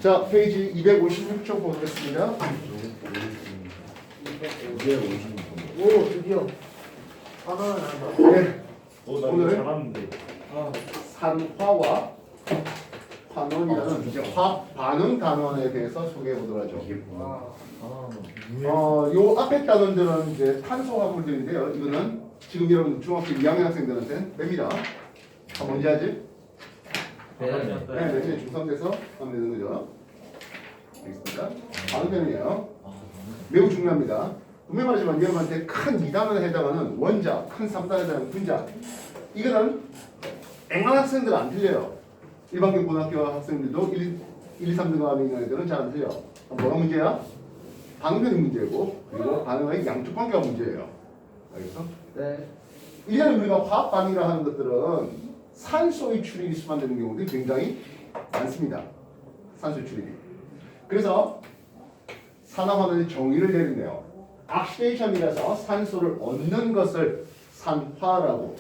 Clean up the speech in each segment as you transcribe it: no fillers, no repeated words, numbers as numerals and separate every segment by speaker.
Speaker 1: 자, 페이지 256쪽 보겠습니다.
Speaker 2: 250.
Speaker 3: 오 드디어 하나 나왔다.
Speaker 1: 네,
Speaker 2: 나 이거
Speaker 1: 오늘
Speaker 2: 잘하는데.
Speaker 1: 산화와 환원이라는 이제 화학 반응 단원에 대해서 소개해 보도록 하죠. 요 앞에 단원들은 이제 탄소 화물들인데요. 이거는 지금 여러분 중학교 2학년 학생들한테 뺍니다. 다 뭔지 알지? 네, 내년에 중3 돼서 하면 되는 거죠. 알겠습니까? 반응변이에요. 매우 중요합니다. 분명히 말하지만 여러분한테 큰 2단원에 해당하는 원자, 큰 3단원에 해당하는 분자, 이거는 앵간 학생들은 안 틀려요. 일반계 고등학교 학생들도 1, 2, 3등급에 있는 애들은 잘 안 틀려. 뭐가 문제야? 반응변이 문제고, 그리고 반응의 양쪽 관계가 문제예요. 알겠어?
Speaker 3: 네.
Speaker 1: 1년에 우리가 화학 반응이라 하는 것들은 산소의 출입이 수반되는 경우들이 굉장히 많습니다. 산소의 출입이. 그래서 산화환원의 정의를 내리네요. 옥시데이션이라서 산소를 얻는 것을 산화라고.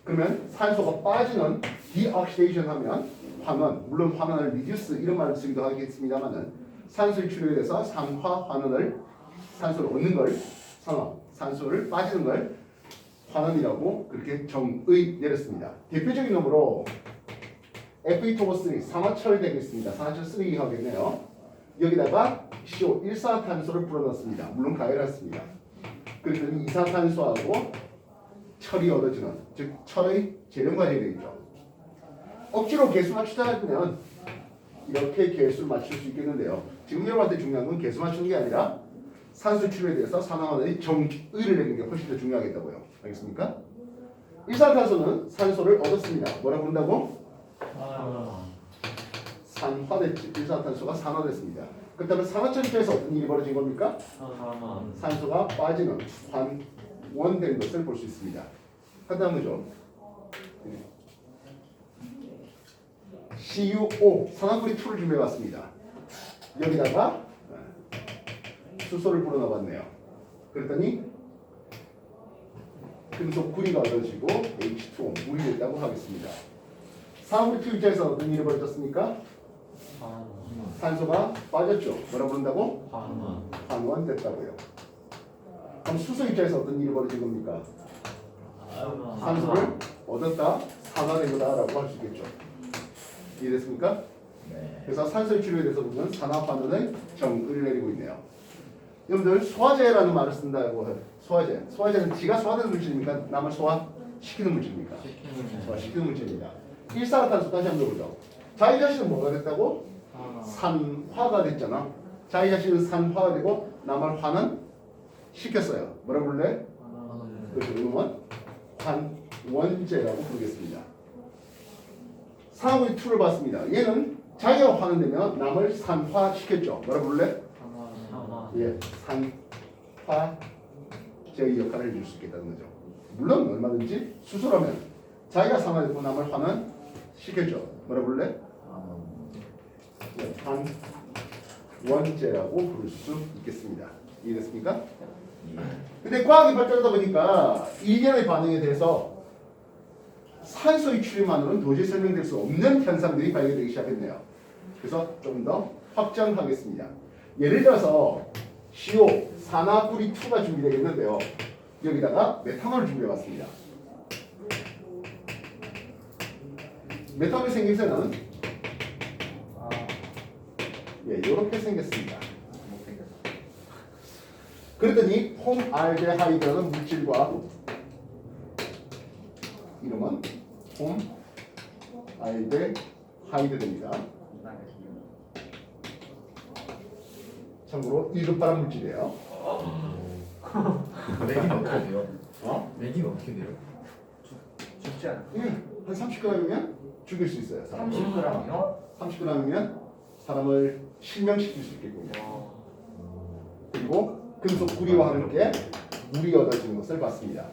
Speaker 1: 그러면 산소가 빠지는 디옥시데이션 하면 환원, 물론 환원을 리듀스 이런 말을 쓰기도 하겠습니다만은 산소의 출입에 대해서 산화 환원을 산소를 얻는 걸 산화, 산소를 빠지는 걸 환원이라고 그렇게 정의 내렸습니다. 대표적인 놈으로 Fe2O3 산화철 되겠습니다. 산화철 3 하겠네요. 여기다가 CO 일산화탄소를 불어넣습니다. 물론 가열했습니다. 그랬더니 이산화탄소하고 철이 얻어지는, 즉 철의 재련 과정이 되겠죠. 억지로 개수 맞추자면 이렇게 개수를 맞출 수 있겠는데요. 지금 여러분한테 중요한 건 개수 맞추는 게 아니라 산소 출입에 대해서 산화환원의 정의를 내는 게 훨씬 더 중요하겠다고요. 알겠습니까? 일산화탄소는 산소를 얻었습니다. 뭐라고 부른다고? 산화됐지. 일산화탄소가 산화됐습니다. 그렇다면 산화철 입장에서 어떤 일이 벌어진 겁니까? 산소가 빠지는 환원된 것을 볼 수 있습니다. 간단한 거죠. CuO 산화구리 2를 준비해봤습니다. 여기다가 수소를 불어넣어봤네요. 그랬더니 금속 구리가 얻어지고 H2O 물이 됐다고 하겠습니다. 산화구리 2 입장에서 어떤 일이 벌어졌습니까? 산소가 빠졌죠. 뭐라 부른다고? 환원됐다고요. 그럼 수소 입장에서 어떤 일이 벌어진 겁니까? 산소를 얻었다, 산화된 거다라고 할 수 있겠죠. 이해됐습니까?
Speaker 2: 네.
Speaker 1: 그래서 산소의 출입에 대해서 보면 산화환원의 정의를 내리고 있네요. 여러분들 소화제라는 말을 쓴다고 해요. 소화제. 소화제는 지가 소화되는 물질입니까? 남을 소화시키는 물질입니까? 소화시키는 물질입니다. 일산화탄소 다시 한번 보죠. 자기 자신은 뭐가 됐다고? 산화가 됐잖아. 자기 자신은 산화가 되고 남을 화는 시켰어요. 뭐라고 부를래? 그래서 이놈은 환원제라고 부르겠습니다. 산화구리 2를 봤습니다. 얘는 자기가 환원되면 남을 산화시켰죠. 뭐라고 부를래? 예, 산화제의 역할을 해줄 수 있겠다는 거죠. 물론 얼마든지 수소라면 자기가 산화되고 남을 환원시켰죠. 뭐라고 부를래? 예, 환원제라고 부를 수 있겠습니다. 이해됐습니까? 근데 과학이 발전하다 보니까 일련의 반응에 대해서 산소의 출입만으로는 도저히 설명될 수 없는 현상들이 발견되기 시작했네요. 그래서 좀 더 확장하겠습니다. 예를 들어서 CO 산화구리 2가 준비되겠는데요. 여기다가 메탄올을 준비해봤습니다. 메탄올의 생김새는 이렇게 생겼습니다. 그랬더니 폼알데하이드라는 물질과 이름은 폼알데하이드입니다. 참고로 1급 발암 물질이에요.
Speaker 2: 맥이 어떻게 돼요?
Speaker 4: 맥이 어떻게 돼요?
Speaker 3: 죽지 않아.
Speaker 1: 한 30g이면 죽일 수 있어요.
Speaker 3: 30g이요?
Speaker 1: 30g이면 사람을 실명시킬 수 있겠군요. 그리고 금속 구리와 함께 물이 얻어지는 것을 봤습니다.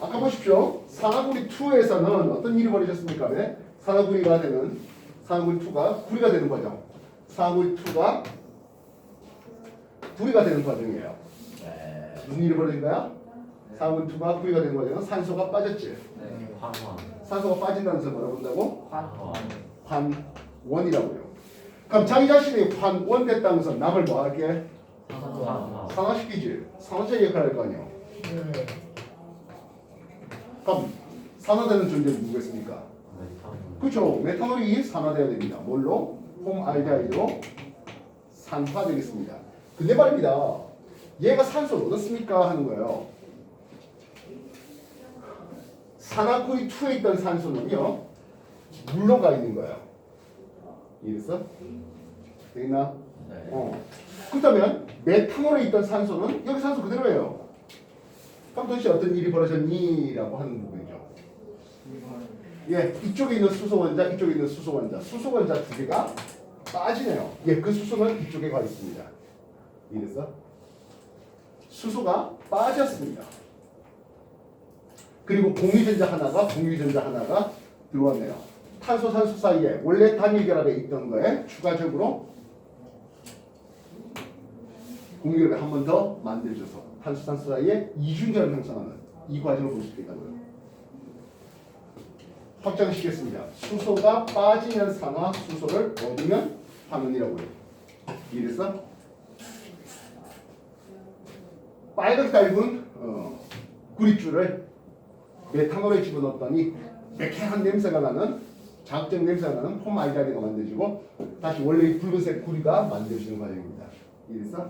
Speaker 1: 아까 보십시오. 산화구리 2에서는 어떤 일이 벌어졌습니까? 네? 산화구리가 되는 산화구리 2가 구리가 되는 과정. 산화구리 2가 구리가 되는 과정이에요. 무슨 일이 벌어진가요? 산화구리 2가 구리가 되는 과정은 산소가 빠졌지. 산소가 빠진다는 것을 뭐라고 본다고? 환원이라고요. 그럼 자기 자신이 환원됐다는 것은 남을 뭐 할게?
Speaker 2: 산화.
Speaker 1: 산화시키지. 산화제 역할을 할 거 아니야.
Speaker 3: 네.
Speaker 1: 그럼 산화되는 존재는 누구겠습니까? 그렇죠. 메탄올이 산화돼야 됩니다. 뭘로? 폼알데하이드로 산화되겠습니다. 근데 말입니다. 얘가 산소를 얻었습니까? 하는 거예요. 산화코이 2에 있던 산소는요, 물로 가 있는 거예요. 이해됐어? 되겠나?
Speaker 2: 네.
Speaker 1: 그렇다면 메탄올에 있던 산소는 여기 산소 그대로예요. 그럼 도대체 어떤 일이 벌어졌니? 라고 하는 부분이죠. 예, 이쪽에 있는 수소 원자, 이쪽에 있는 수소 원자, 수소 원자 두 개가 빠지네요. 예, 그 수소는 이쪽에 가 있습니다. 이래서 수소가 빠졌습니다. 그리고 공유전자 하나가 들어왔네요. 탄소, 산소 사이에 원래 단일 결합에 있던 거에 추가적으로 공유결합을 한 번 더 만들어줘서 탄소, 산소 사이에 이중결합을 형성하는 이 과정을 볼 수 있다고요. 확장시켰습니다. 수소가 빠지면 산화, 수소를 얻으면 환원이라고요. 이래서 빨갛게 달군 구릿줄을 메탄올에 집어넣었더니 매캐한 냄새가 나는 자극적 냄새가 나는 폼알데하이드가 만들어지고 다시 원래 이 붉은색 구리가 만들어지는 과정입니다. 이래서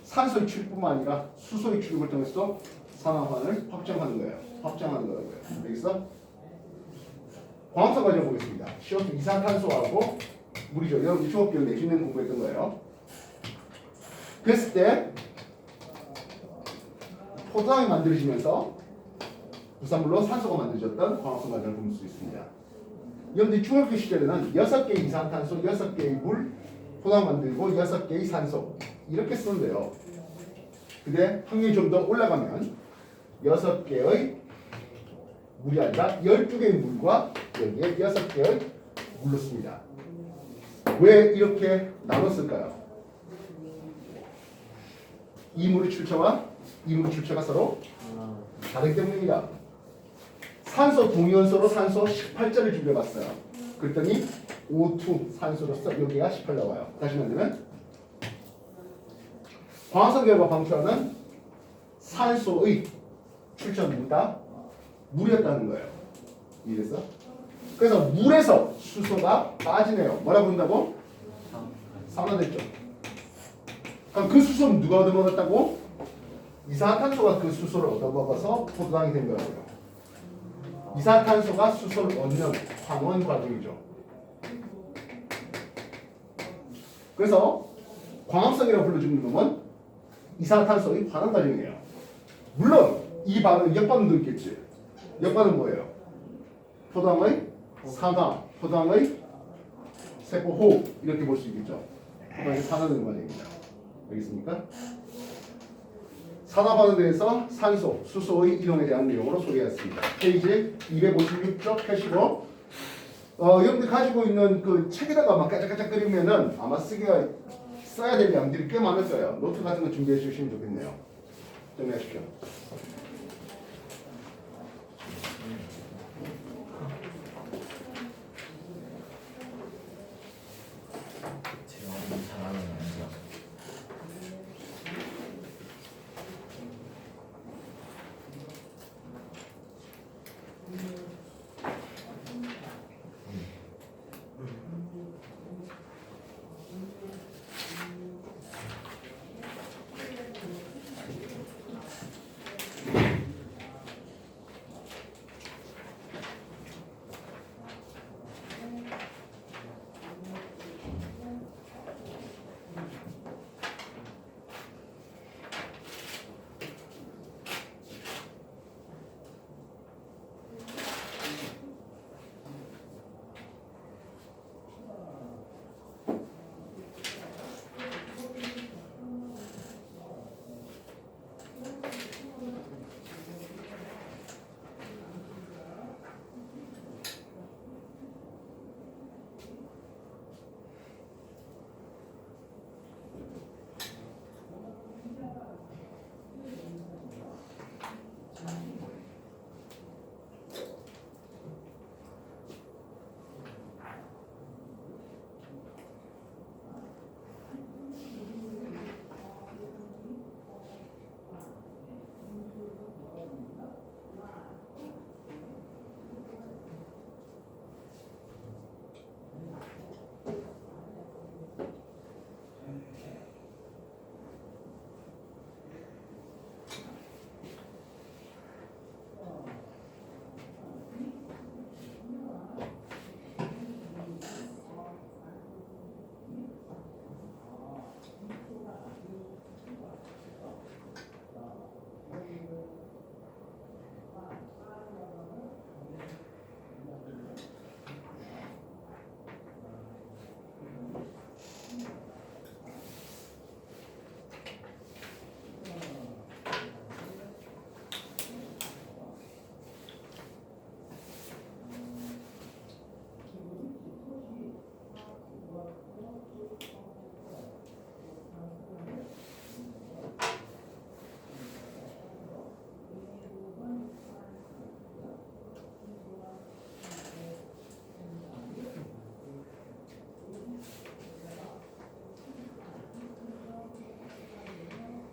Speaker 1: 산소의 출뿐만 아니라 수소의 출을 통해서 산화환을 확정하는 거예요. 확장하는 거라고요. 여기서 광합성 과정 보겠습니다. CO2 이산탄소하고 물이죠. 여러분 중학교 내신은 공부했던 거예요. 그랬을 때 포도당이 만들어지면서 부산물로 산소가 만들어졌던 광합성 과정을 볼 수 있습니다. 여러분들 중학교 시절에는 6개의 이산탄소, 6개의 물, 포도당 만들고 6개의 산소 이렇게 쓰는데요. 근데 확률이 좀 더 올라가면 6개의 물이 아니라 12개의 물과 여기에 6개의 물로 씁니다. 왜 이렇게 나눴을까요? 이 물의 출처와 이 물의 출처가 서로 다르기 때문입니다. 산소 동위원소로 산소 18자를 준비해봤어요. 그랬더니 O2 산소로서 여기가 18 나와요. 다시 말하면 광합성 결과 방출하는 산소의 출처는 뭐다? 물이었다는 거예요. 이래서 그래서 물에서 수소가 빠지네요. 뭐라 부른다고? 산화됐죠. 그럼 그 수소는 누가 얻어먹었다고? 이산화탄소가 그 수소를 얻어먹어서 포도당이 된 거라고요. 이산화탄소가 수소를 얻는 환원 과정이죠. 그래서 광합성이라고 불러주는 놈은 이산화탄소의 환원 과정이에요. 물론 이 반응 역반응도 있겠지. 역반응 뭐예요? 포도당의 산화, 포도당의 세포 호흡 이렇게 볼 수 있겠죠. 포도당의 산화되는 과정입니다. 알겠습니까? 산화 반응대에서 산소, 수소의 이동에 대한 내용으로 소개했습니다. 페이지 256쪽 펴시고 여러분들 가지고 있는 그 책에다가 막 까짝까짝거리면은 아마 써야 될 양들이 꽤 많을 거예요. 노트 같은 거 준비해 주시면 좋겠네요. 정리하십시오.
Speaker 2: 제가 잘하는 남자.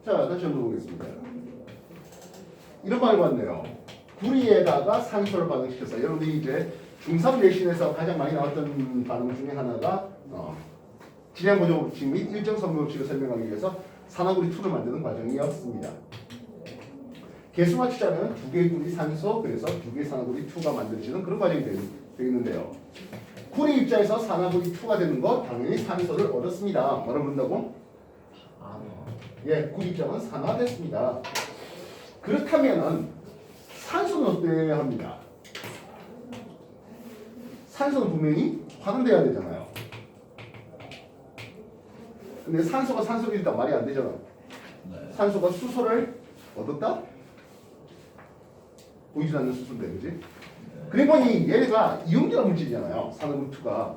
Speaker 1: 자, 다시 한번 보겠습니다. 이런 말을 봤네요. 구리에다가 산소를 반응시켰어요. 여러분들이 이제 중3 내신에서 가장 많이 나왔던 반응 중에 하나가 질량 보조 법칙 및 일정 성분 법칙을 설명하기 위해서 산화구리 2를 만드는 과정이었습니다. 개수 맞추자면 두 개의 구리 산소, 그래서 두 개의 산화구리 2가 만들어지는 그런 과정이 되겠는데요. 구리 입자에서 산화구리 2가 되는 거 당연히 산소를 얻었습니다. 뭐라 부른다고?
Speaker 2: 아,
Speaker 1: 예, 구리 입자는 산화됐습니다. 그렇다면은 산소는 어때야 합니다. 산소는 분명히 환원돼야 되잖아요. 근데 산소가 산소를 일단 말이 안 되잖아.
Speaker 2: 네.
Speaker 1: 산소가 수소를 얻었다? 보이지 않는 수소인데, 그지? 그리고 보니 얘가 이온기화 물질이잖아요. 산화구리2가.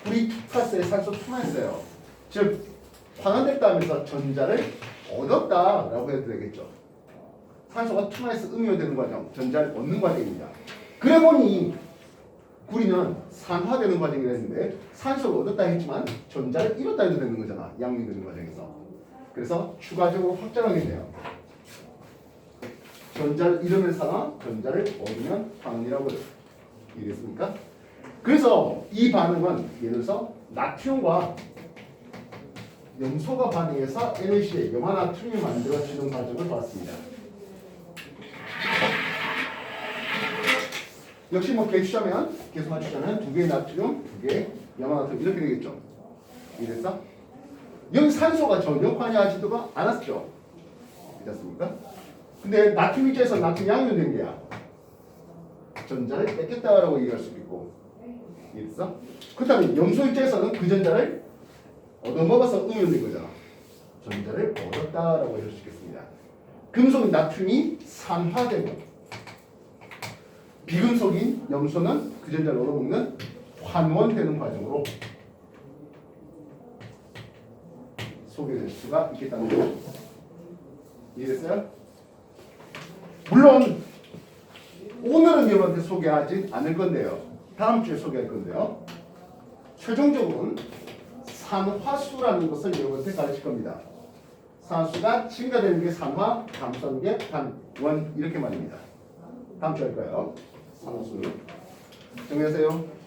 Speaker 1: 구리 2+에 산소 2만 했어요. 즉, 환원됐다 하면서 전자를 얻었다라고 해도 되겠죠. 산소가 2마이너스 음이온되는 과정, 전자를 얻는 과정입니다. 그래 보니 구리는 산화되는 과정이라 했는데 산소를 얻었다 했지만 전자를 잃었다 해도 되는 거잖아. 양면되는 과정에서. 그래서 추가적으로 확장하겠네요. 전자를 잃으면 산화, 전자를 얻으면 환원이라고 해요. 이해됐습니까? 그래서 이 반응은 예를 들어서 나트륨과 염소가 반응해서 NaCl, 염화나트륨이 만들어지는 과정을 봤습니다. 역시 뭐 개수자면 개수 맞추자면 두 개의 나트륨, 두 개의 염화나트륨 이렇게 되겠죠. 이해됐어? 여기 산소가 전혀 관여하지도 않았죠. 그렇습니까? 근데 나트륨 입자에서 나트륨 양면된 게야. 전자를 뺏겼다라고 얘기할 수도 있고. 이해됐어? 그렇다면 염소 입자에서는 그 전자를 얻어먹어서 음이온된 거잖아. 전자를 얻었다라고 할 수 있겠습니다. 금속 나트륨이 산화되고 비금속인 염소는 그 전자를 얻어먹는 환원되는 과정으로 소개될 수가 있겠다는 거죠. 이해됐어요? 물론 오늘은 여러분한테 소개하지 않을 건데요. 다음 주에 소개할 건데요. 최종적으로는 산화수라는 것을 여러분한테 가르칠 겁니다. 산화수가 증가되는 게 산화, 감소하는 게 단원 이렇게 말입니다. 다음 주에 할 거예요. 산화수 정리하세요.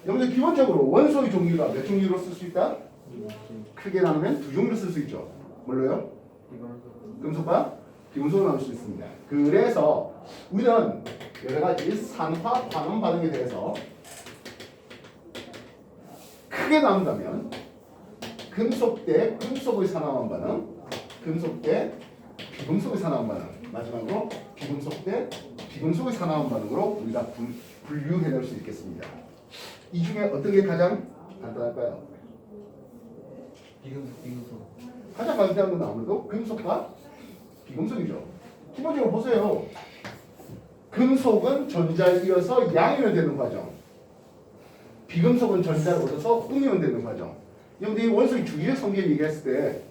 Speaker 1: 여러분들 기본적으로 원소의 종류가 몇 종류로 쓸 수 있다? 크게 나누면 두 종류로 쓸 수 있죠. 뭘로요? 금속과 비금속으로 나눌 수 있습니다. 그래서 우리는 여러 가지 산화 환원 반응에 대해서 크게 나눈다면 금속 대 금속의 산화환 반응, 금속 대 비금속의 산화환 반응, 마지막으로 비금속 대 비금속의 산화환 반응으로 우리가 분류해낼 수 있겠습니다. 이 중에 어떤 게 가장 간단할까요?
Speaker 2: 비금속.
Speaker 1: 가장 간단한 건 아무래도 금속과 비금속이죠. 기본적으로 보세요. 금속은 전자를 이어서 양이온 되는 과정. 비금속은 전자를 얻어서 음이온 되는 과정. 여러분들이 원소의 주기적 성질 얘기했을 때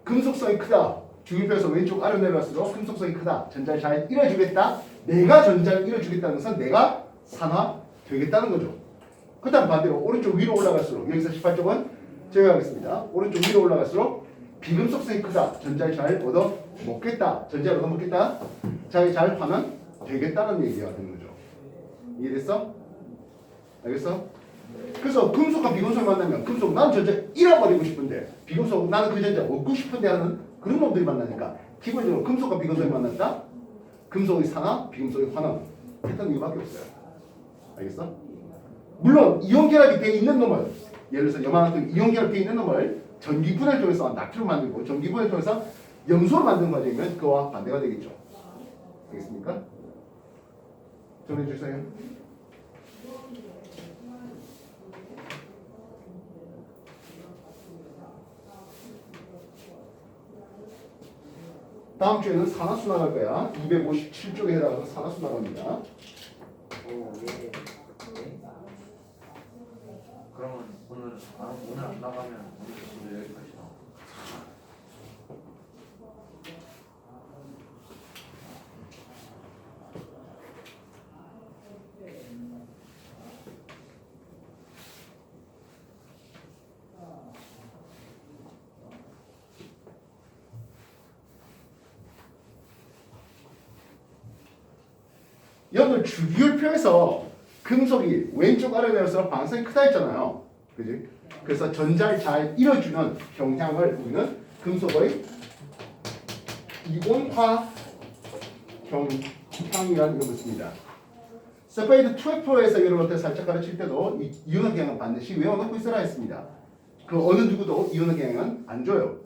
Speaker 1: 금속성이 크다. 주기표에서 왼쪽 아래로 내려갈수록 금속성이 크다. 전자를 잘 잃어주겠다. 내가 전자를 잃어주겠다는 것은 내가 산화 되겠다는 거죠. 그 다음 반대로 오른쪽 위로 올라갈수록 여기서 18쪽은 제외하겠습니다. 오른쪽 위로 올라갈수록 비금속성이 크다. 전자를 잘 얻어 먹겠다. 전자를 얻어 먹겠다. 잘 하면 되겠다는 얘기가 되는 거죠. 이해됐어? 알겠어? 그래서 금속과 비금속을 만나면 금속 나는 전자 잃어버리고 싶은데 비금속 나는 그 전자 얻고 싶은데 하는 그런 놈들이 만나니까 기본적으로 금속과 비금속이 만났다. 금속의 산화, 비금속의 환원. 패턴 이거밖에 없어요. 알겠어? 물론 이온 결합이 돼 있는 놈을 예를 들어서 요만큼 이온 결합이 있는 놈을 전기 분해를 통해서 나트륨 만들고 전기 분해를 통해서 염소를 만드는 과정이면 그와 반대가 되겠죠. 알겠습니까? 정리해 주세요. 다음 주에는 산화수 나갈 거야. 257쪽에 해당하는 산화수 나갑니다.
Speaker 3: 오, 예. 네. 그러면 오늘 안 나가면 오늘 수도 여기까지 나와.
Speaker 1: 여기 주기율표에서 금속이 왼쪽 아래로 내려서 방사선이 크다 했잖아요. 그지? 그래서 전자를 잘 잃어주는 경향을 우리는 금속의 이온화 경향이라는 이름을 씁니다. 세파이드 2F에서 여러분한테 살짝 가르칠 때도 이 이온화 경향은 반드시 외워놓고 있어라 했습니다. 그 어느 누구도 이온화 경향은 안 줘요.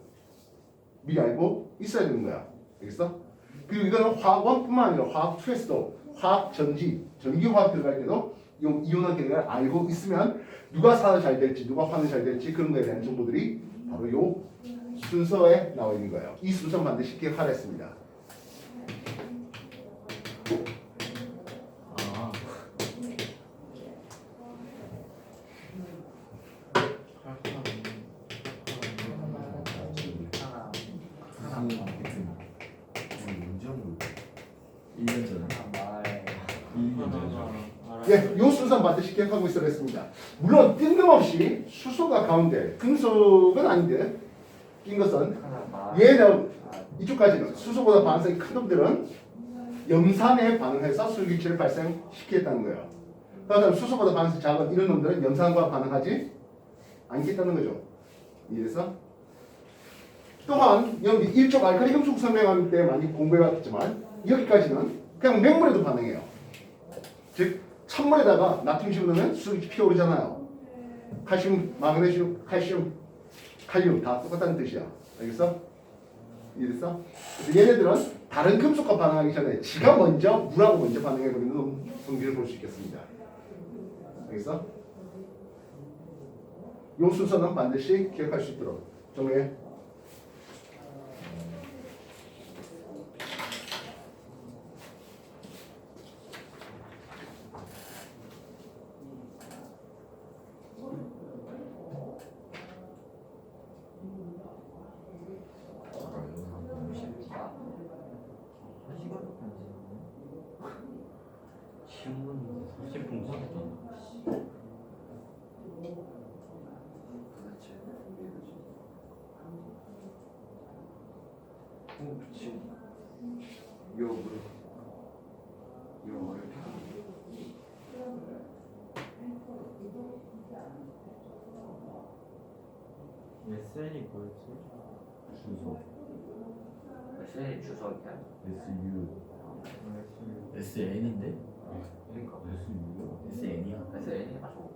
Speaker 1: 미리 알고 있어야 되는 거야. 알겠어? 그리고 이거는 화학원뿐만 아니라 화학 2에서도 화학 전지, 전기화학 들어갈 때도 이온화 경향을 알고 있으면 누가 산화 잘 될지, 누가 환이 잘 될지 그런 거에 대한 정보들이 바로 요 순서에 나와 있는 거예요. 이 순서 반드시 기억하라 했습니다.
Speaker 2: 아.
Speaker 1: 예, 요 순서 반드시 기억하고 있어야 했습니다. 물론 뜬금없이 수소가 가운데, 금속은 아닌데 낀 것은 얘는 이쪽까지는 수소보다 반응성이 큰 놈들은 염산에 반응해서 술기체를 발생시키겠다는 거예요. 그다음 수소보다 반응성이 작은 이런 놈들은 염산과 반응하지 않겠다는 거죠. 이해됐어? 또한 여기 일종 알칼리 금속 설명할 때 많이 공부해왔지만 여기까지는 그냥 맹물에도 반응해요. 즉 찬물에다가 나트륨 집어넣으면 수소기 피어오르잖아요. 칼슘, 마그네슘, 칼슘, 칼륨 다 똑같다는 뜻이야. 알겠어? 이해됐어? 그래서 얘네들은 다른 금속과 반응하기 전에 지가 먼저 물하고 먼저 반응해버리는 성질을 볼 수 있겠습니다. 알겠어? 요 순서는 반드시 기억할 수 있도록 정리해.
Speaker 2: 신문 30분 썼잖아.
Speaker 3: 도대체 지금 요
Speaker 2: SN이 뭐였지? 주소.
Speaker 3: SN이 주소야?
Speaker 2: SU. SN인데?
Speaker 3: 그러니까
Speaker 2: SU요? SN이야.
Speaker 3: SN이 맞고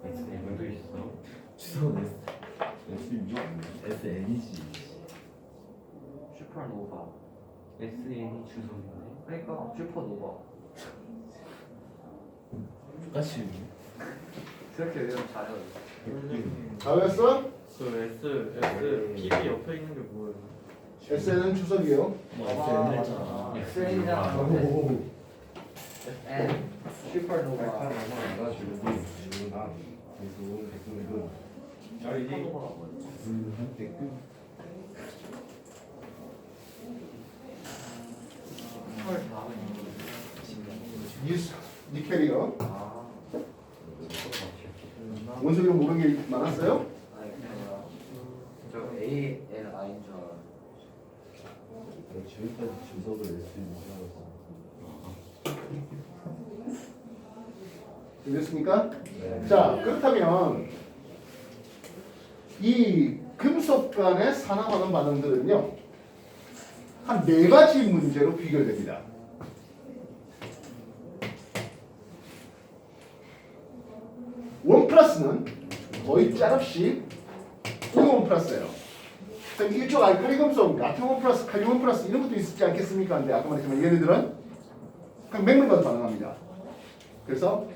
Speaker 2: SN도 있어. 주소는 SU. SN이지.
Speaker 3: 슈퍼노바.
Speaker 2: SN이 주소인데?
Speaker 3: 그러니까 슈퍼노바.
Speaker 2: 똑같이.
Speaker 3: 그렇게 외우면 잘해요.
Speaker 1: 다 외웠어?
Speaker 2: 그 S, PB 옆에 있는 게 뭐예요?
Speaker 1: SN은 추석이에요.
Speaker 2: 뭐 SN 했잖아.
Speaker 3: SN이랑
Speaker 1: 오.
Speaker 3: N 슈퍼노바. 슈퍼노바가 뭐지? 슈퍼 다음에
Speaker 1: 니켈이요.
Speaker 3: 아
Speaker 1: 원소 이름 모르는 게 많았어요?
Speaker 3: 아니 그냥 저 A L I인 줄 알아요.
Speaker 5: 지금까지 주석을 낼 수 있는 줄 알았어.
Speaker 1: 됐습니까?
Speaker 5: 네.
Speaker 1: 자, 그렇다면 이 금속 간의 산화하는 반응들은요, 한 4가지 문제로 비교됩니다. 원 플러스는 거의 짤없이 원 플러스예요. 그럼 이쪽 알칼리 금속, 나트륨 플러스, 칼륨 플러스 이런 것도 있지 않겠습니까? 근데 아까 말했지만 얘네들은 그냥 맥락만 반응합니다. 그래서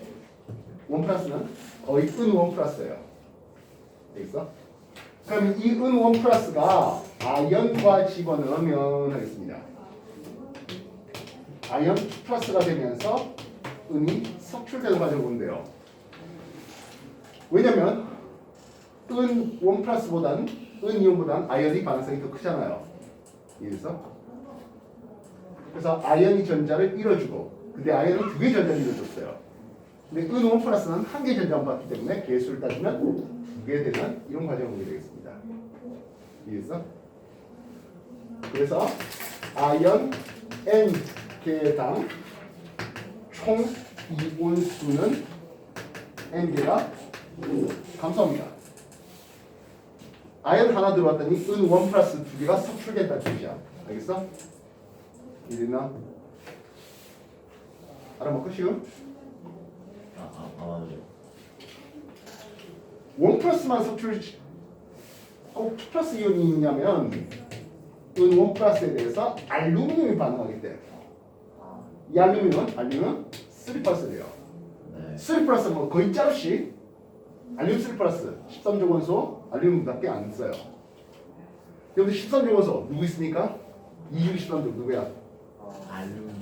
Speaker 1: 원 플러스는 거의 은1 플러스예요. 되겠어? 그럼 이 은1 플러스가 아연과 집어넣으면 하겠습니다. 아연 플러스가 되면서 은이 석출되는 과정을 보는데요. 왜냐면 은1 플러스보다는 은2원보다는 아연이 반응성이 더 크잖아요. 이해했어? 그래서 아연이 전자를 잃어주고, 근데 아연은 2개 전자를 잃어줬어요. 근데 은5 플러스는 1개 전자만 받기 때문에 개수를 따지면 2개 되는 이런 과정을 보게 되겠습니다. 이해했어? 그래서 아연 N개당 총 이온수는 N개가 감소합니다. 아연 하나 들어왔더니 은1 플러스 2개가 석출된다는 뜻이야. 알겠어? 이해됐나? 알아먹고 쉬운?
Speaker 5: 맞아요.
Speaker 1: 1 플러스만 석출 꼭 2 플러스 이온이 있냐면 은1 플러스에 대해서 알루미늄이 반응하기 때문에 이 알루미늄은 3 플러스래요.
Speaker 5: 네.
Speaker 1: 3 플러스는 뭐 거의 짤없이 알루미늄 3 플러스 13족 원소 알루미늄밖에 안 써요. 여기 13족 원소 누구 있습니까? 2주기 13족 누구야?
Speaker 5: 알루미늄.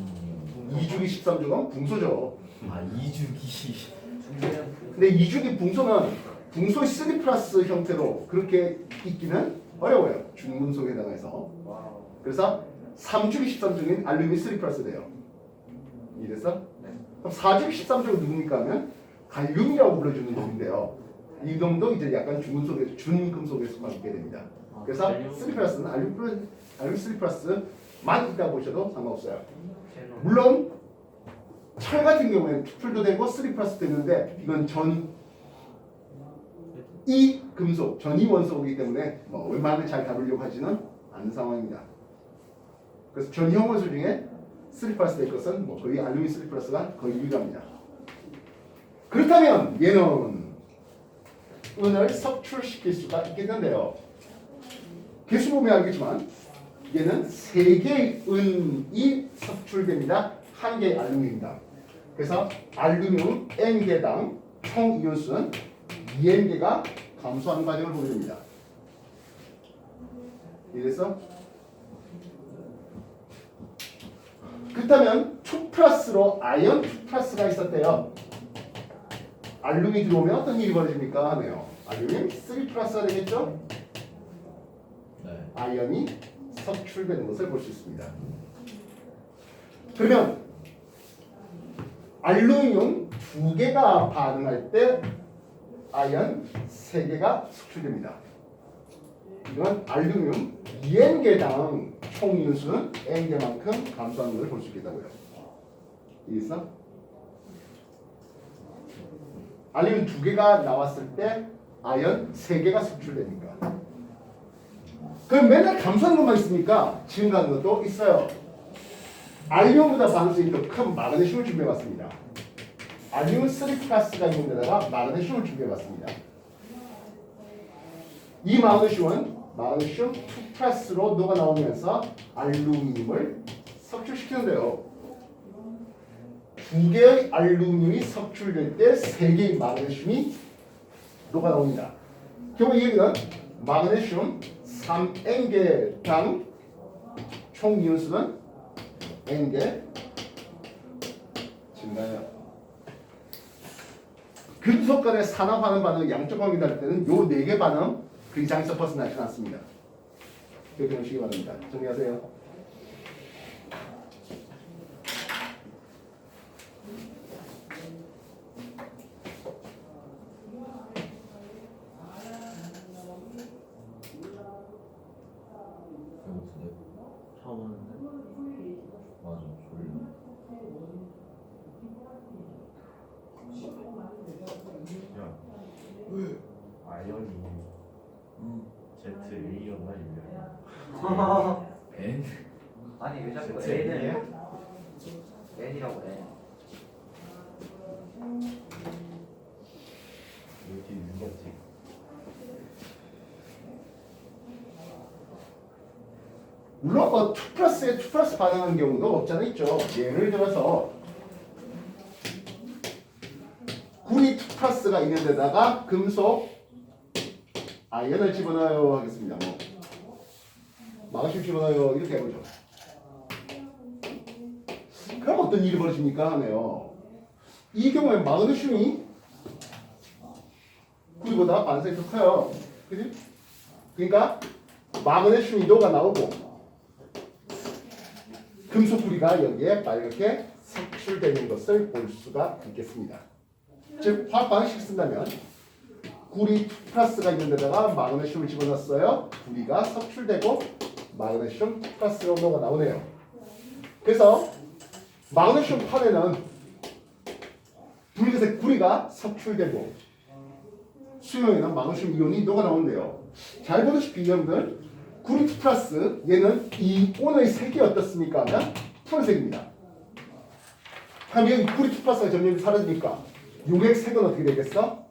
Speaker 1: 2주기 13족은 붕소죠.
Speaker 5: 아, 이주기.
Speaker 3: 중대한
Speaker 1: 근데 2주기 붕소는 붕소의 3 플러스 형태로 그렇게 있기는 어려워요. 중문속에 해당해서.
Speaker 3: 와우.
Speaker 1: 그래서 3주기 13족인 알루미늄 3 플러스 돼요. 이해됐어?
Speaker 3: 네.
Speaker 1: 그럼 4주기 13족은 누굽니까 하면 갈륨이라고 불러주는 놈인데요. 이 놈도 이제 약간 중금속에 준금속에 속하게 됩니다. 그래서
Speaker 2: 갈륨.
Speaker 1: 3 플러스는 알루미늄 3 플러스만 있다 보셔도 상관없어요.
Speaker 3: 제노.
Speaker 1: 물론 철 같은 경우에는 2풀도 되고 3 플러스 되는데 이건 이 금속, 전이 원소이기 때문에 뭐 웬만하면 잘 다루려고 하지는 않는 상황입니다. 그래서 전이형 원소 중에 3 플러스 될 것은 뭐 거의 알루미늄 3 플러스가 거의 유일합니다. 그렇다면 얘는 은을 석출시킬 수가 있겠는데요. 개수 보면 알겠지만 얘는 3개의 은이 석출됩니다. 1개의 알루미늄입니다. 그래서 알루미늄 N개당 총 이온수는 2N개가 감소하는 과정을 보게 됩니다. 이래서 그렇다면 2 플러스로 아연 2 플러스가 있었대요. 알루미 들어오면 어떤 일이 벌어집니까? 하네요. 알루미 3 플러스가 되겠죠?
Speaker 5: 네.
Speaker 1: 아연이 석출되는 것을 볼 수 있습니다. 그러면 알루미늄 2개가 반응할 때 아연 3개가 석출됩니다. 이건 알루미늄 2N개당 총 이온수는 N개만큼 감소하는 것을 볼 수 있겠다고요. 이해했어? 알루미늄 2개가 나왔을 때 아연 3개가 석출되니까. 그럼 맨날 감소하는 것만 있습니까? 증가하는 것도 있어요. 알루미늄보다 반응성이 더 큰 마그네슘을 준비해봤습니다. 알루미늄 3 플러스가 있는 데다가 마그네슘을 준비해봤습니다. 이 마그네슘은 마그네슘 2 플러스로 녹아 나오면서 알루미늄을 석출시키는데요. 2개의 알루미늄이 석출될 때 3개의 마그네슘이 녹아 나옵니다. 결국 이 얘기는 마그네슘 3N개당 총 이온수는 N개 증가해요. 금속 간의 산화반응 반응 양적 관계가 될 때는 요 4개 반응 그 이상에서 벗어나지 않습니다. 기억해 놓으시기 바랍니다. 정리하세요.
Speaker 2: Z A라고 하니까
Speaker 5: N
Speaker 3: 아니 왜 자꾸
Speaker 5: Z
Speaker 3: N을
Speaker 5: N이야?
Speaker 3: N이라고 해?
Speaker 2: 이렇게 있는 거지.
Speaker 1: 물론 뭐 2 플러스에 2 플러스 반응하는 경우도 없잖아 있죠. 예를 들어서 구리 2 플러스가 있는 데다가 금속 아연을 집어넣어요 하겠습니다. 뭐 마그슘 집어넣어요 이렇게 해보죠. 그럼 어떤 일이 벌어집니까 하네요. 이 경우에 마그네슘이 구리보다 반응이 더 커요. 그지? 그러니까 마그네슘이 녹아 나오고 금속구리가 여기에 빨갛게 색출되는 것을 볼 수가 있겠습니다. 즉 화학 방식을 쓴다면 구리 2 플러스가 있는 데다가 마그네슘을 집어넣었어요. 구리가 섭출되고 마그네슘 플러스가 녹아 나오네요. 그래서 마그네슘 판에는 붉은색 구리가 섭출되고 수용에는 마그네슘 이온이 녹아 나오는데요. 잘 보시다시피 여러분들 구리 2 플러스 얘는 이온의 색이 어떻습니까? 하면 푸른색입니다. 그럼 여기 구리 2 플러스가 점점 사라지니까 용액 색은 어떻게 되겠어?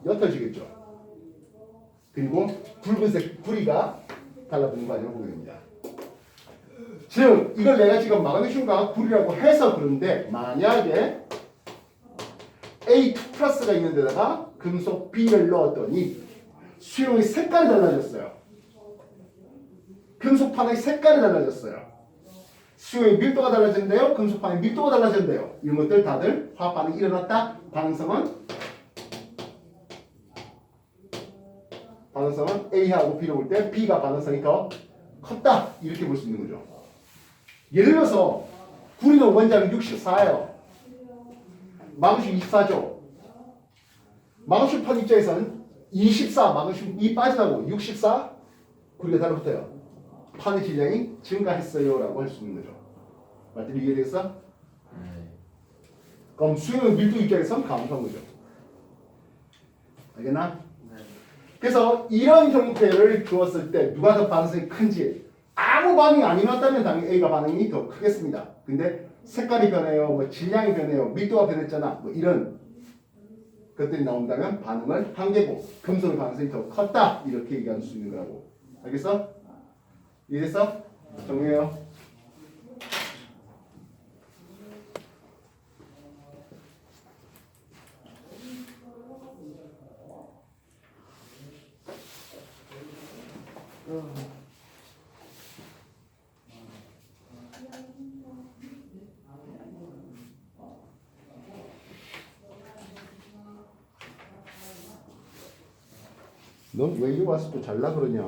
Speaker 1: 옅어지겠죠. 그리고 붉은색 구리가 달라붙는 과정을 보게 됩니다. 즉 이걸 내가 지금 마그네슘과 구리라고 해서 그런데 만약에 A2 플러스가 있는 데다가 금속 B를 넣었더니 수용의 색깔이 달라졌어요. 금속판의 색깔이 달라졌어요. 수용의 밀도가 달라졌는데요. 금속판의 밀도가 달라졌는데요. 이런 것들 다들 화학 반응이 일어났다. 반응성은 A하고 B를 볼 때 B가 반응성이 더 컸다. 이렇게 볼 수 있는 거죠. 예를 들어서 구리는 원자력 64예요. 마그슘 24죠. 마그슘판 입장에서는 24 마그슘이 빠져나고 64 구리가 달라붙어요. 판의 질량이 증가했어요 라고 할 수 있는 거죠. 말들이 이해됐어?
Speaker 5: 네.
Speaker 1: 그럼 수용의 밀도 입장에서는 감소한 거죠. 알겠나?
Speaker 3: 네.
Speaker 1: 그래서 이런 형태를 주었을 때 누가 더 반응성이 큰지 아무 반응이 안 일어났다면 당연히 A가 반응이 더 크겠습니다. 근데 색깔이 변해요, 뭐 질량이 변해요, 밀도가 변했잖아, 뭐 이런 것들이 나온다면 반응을 한 개고 금속의 반응성이 더 컸다 이렇게 얘기할 수 있는 거라고. 알겠어? 이해됐어? 정리해요. 넌 왜 이리 와서 또 잘나 그러냐?